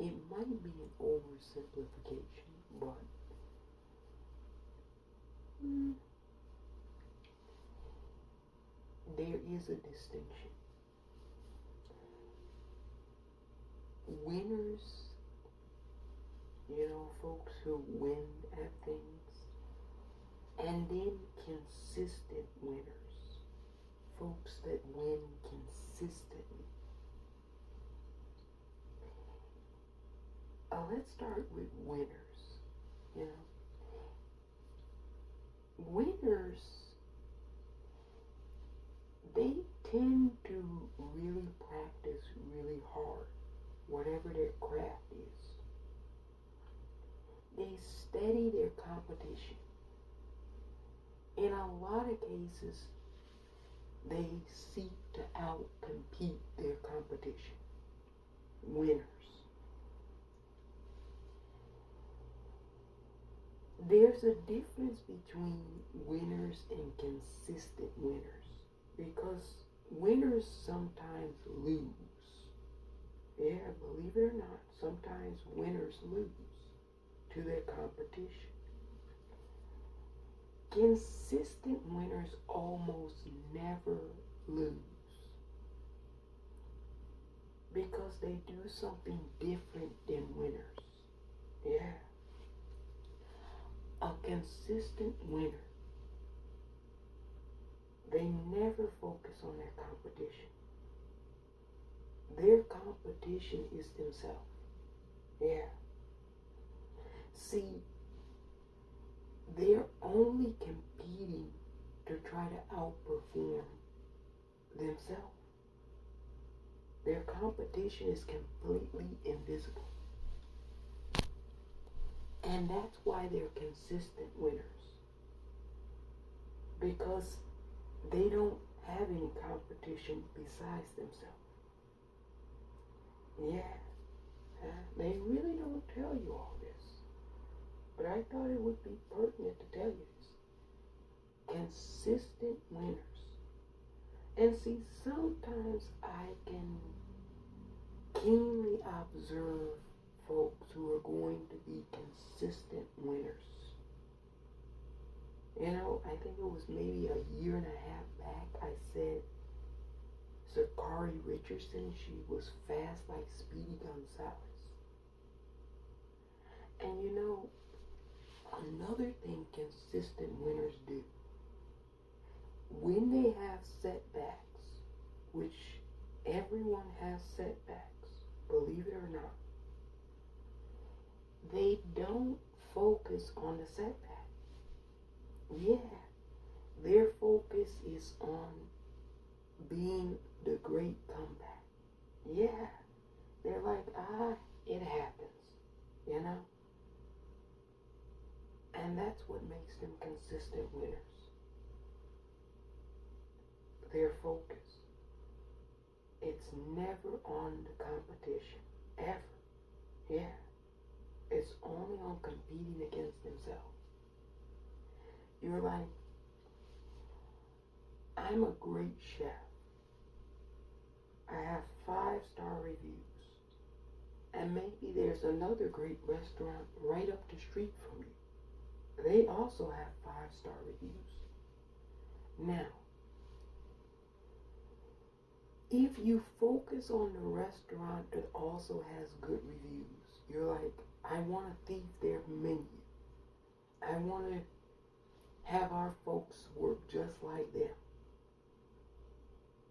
it might be an oversimplification, but mm, there is a distinction. Winners, folks who win at things, and then consistent winners, folks that win consistently. Let's start with winners. You know, winners, they tend to really practice really hard, whatever their craft is. They study their competition. In a lot of cases, they seek to outcompete their competition. Winners. There's a difference between winners and consistent winners, because winners sometimes lose. Yeah, believe it or not, sometimes winners lose to their competition. Consistent winners almost never lose because they do something different than winners. Yeah. A consistent winner, they never focus on their competition. Their competition is themselves. Yeah. See, they're only competing to try to outperform themselves. Their competition is completely invisible. And that's why they're consistent winners. Because they don't have any competition besides themselves. Yeah. They really don't tell you all this. But I thought it would be pertinent to tell you this. Consistent winners. And see, sometimes I can keenly observe folks who are going to be consistent winners. I think it was maybe a year and a half back, I said Sha'Carri Richardson, she was fast like Speedy Gonzalez. And another thing consistent winners do, when they have setbacks, which everyone has setbacks, believe it or not, they don't focus on the setback. Yeah, their focus is on being the great comeback. Yeah, they're like, it happens, And that's what makes them consistent winners. Their focus. It's never on the competition, ever. Yeah. It's only on competing against themselves. You're like, I'm a great chef. I have 5-star reviews. And maybe there's another great restaurant right up the street from you. They also have 5-star reviews. Now, if you focus on the restaurant that also has good reviews, you're like, I want to thief their menu. I want to have our folks work just like them.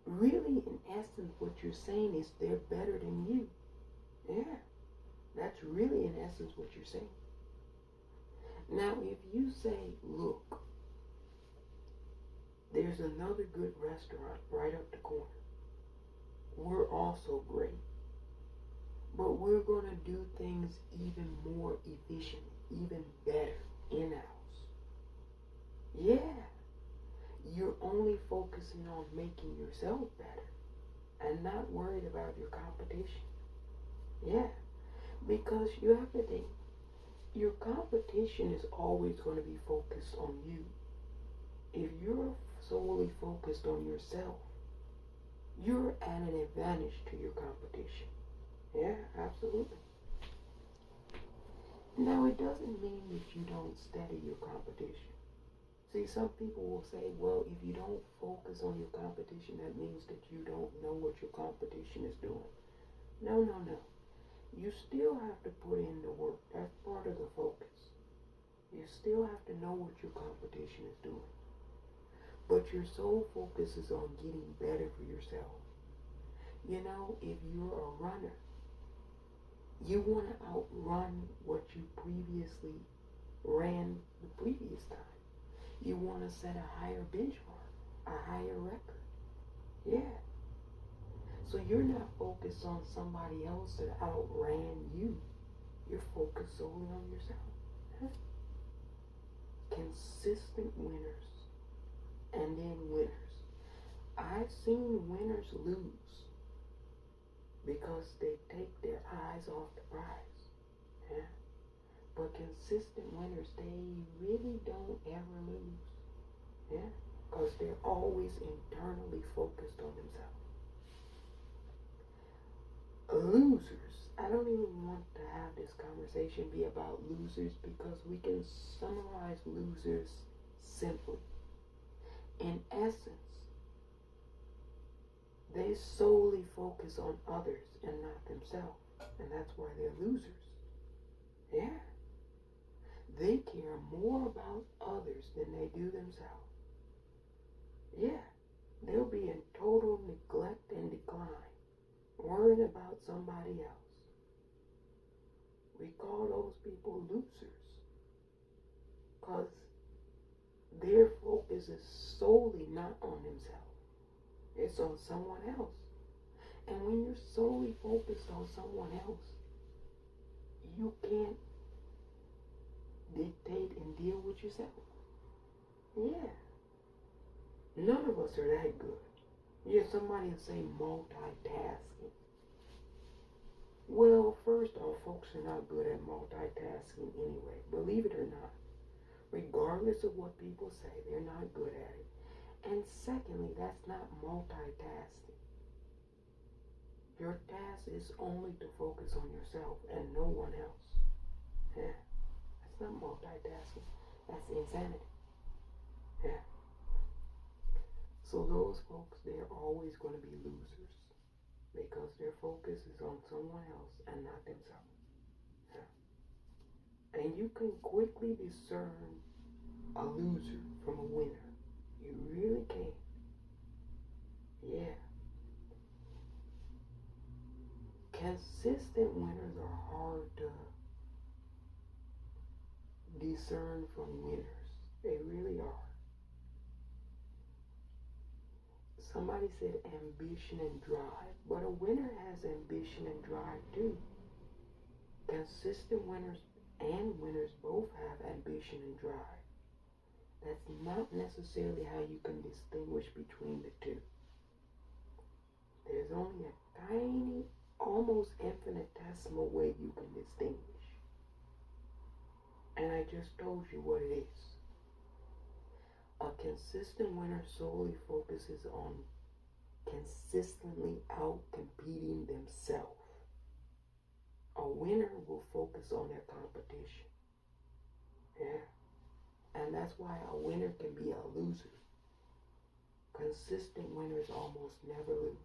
Really, in essence, what you're saying is they're better than you. Yeah, that's really in essence what you're saying. Now, if you say, look, there's another good restaurant right up the corner. We're also great. But we're going to do things even more efficient, even better in-house. Yeah. You're only focusing on making yourself better and not worried about your competition. Yeah. Because you have to think, your competition is always going to be focused on you. If you're solely focused on yourself, you're at an advantage to your competition. Yeah, absolutely. Now, it doesn't mean that you don't study your competition. See, some people will say, well, if you don't focus on your competition, that means that you don't know what your competition is doing. No, no, no. You still have to put in the work. That's part of the focus. You still have to know what your competition is doing. But your sole focus is on getting better for yourself. You know, if you're a runner, you want to outrun what you previously ran the previous time. You want to set a higher benchmark, a higher record. Yeah. So you're not focused on somebody else that outran you. You're focused solely on yourself. Huh? Consistent winners and then winners. I've seen winners lose because they take their eyes off the prize. Yeah? But consistent winners, they really don't ever lose. Yeah? Because they're always internally focused on themselves. Losers. I don't even want to have this conversation be about losers because we can summarize losers simply. In essence, they solely focus on others and not themselves. And that's why they're losers. Yeah. They care more about others than they do themselves. Yeah. They'll be in total neglect and decline, worrying about somebody else. We call those people losers because their focus is solely not on themselves. It's on someone else. And when you're solely focused on someone else, you can't dictate and deal with yourself. Yeah. None of us are that good. Yeah, somebody will say multitasking. Well, first off, folks are not good at multitasking anyway. Believe it or not. Regardless of what people say, they're not good at it. And secondly, that's not multitasking. Your task is only to focus on yourself and no one else. Yeah. That's not multitasking. That's insanity. Yeah. So those folks, they're always going to be losers because their focus is on someone else and not themselves. Yeah. And you can quickly discern a loser from a winner. You really can. Yeah. Consistent winners are hard to discern from winners. They really are. Somebody said ambition and drive, but a winner has ambition and drive too. Consistent winners and winners both have ambition and drive. That's not necessarily how you can distinguish between the two. There's only a tiny, almost infinitesimal way you can distinguish. And I just told you what it is. A consistent winner solely focuses on consistently out-competing themselves. A winner will focus on their competition. Yeah. And that's why a winner can be a loser. Consistent winners almost never lose.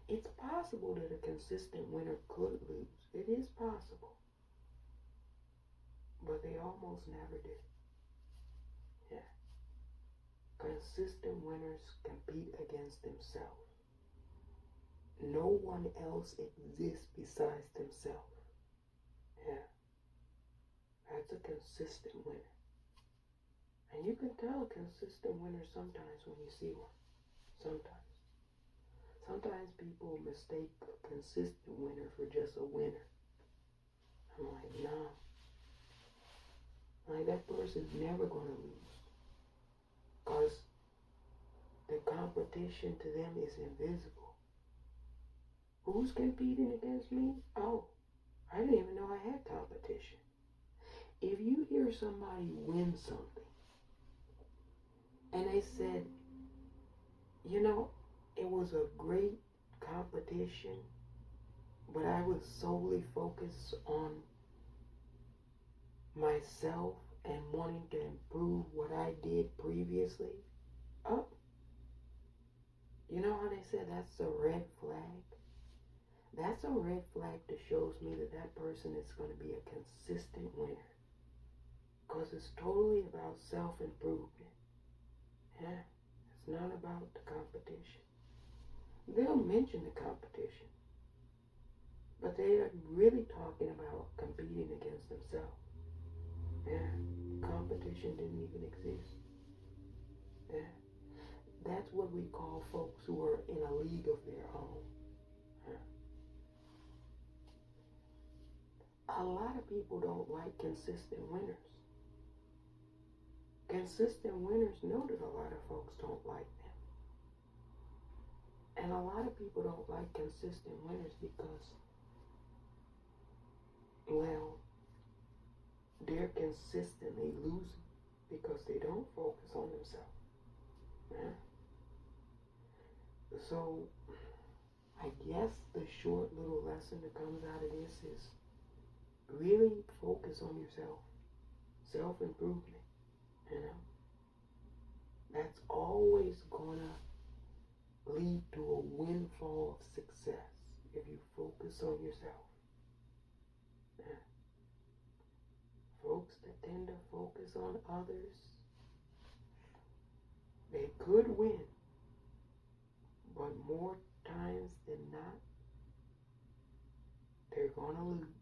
It's possible that a consistent winner could lose. It is possible. But they almost never do. Yeah. Consistent winners compete against themselves. No one else exists besides themselves. Yeah. That's a consistent winner. And you can tell a consistent winner sometimes when you see one. Sometimes. Sometimes people mistake a consistent winner for just a winner. I'm like, no. Like, that person's never going to lose. Because the competition to them is invisible. Who's competing against me? Oh, I didn't even know I had competition. If you hear somebody win something, and they said, you know, it was a great competition, but I was solely focused on myself and wanting to improve what I did previously, oh, you know how they said that's a red flag? That's a red flag that shows me that that person is going to be a consistent winner. Because it's totally about self-improvement. Yeah, it's not about the competition. They'll mention the competition, but they are really talking about competing against themselves. Yeah, competition didn't even exist. Yeah, that's what we call folks who are in a league of their own. Yeah. A lot of people don't like consistent winners. Consistent winners know that a lot of folks don't like them. And a lot of people don't like consistent winners because, well, they're consistently losing because they don't focus on themselves. Yeah. So, I guess the short little lesson that comes out of this is really focus on yourself. Self-improvement, you know. That's always gonna lead to a windfall of success if you focus on yourself. Yeah. Folks that tend to focus on others, they could win, but more times than not, they're gonna lose.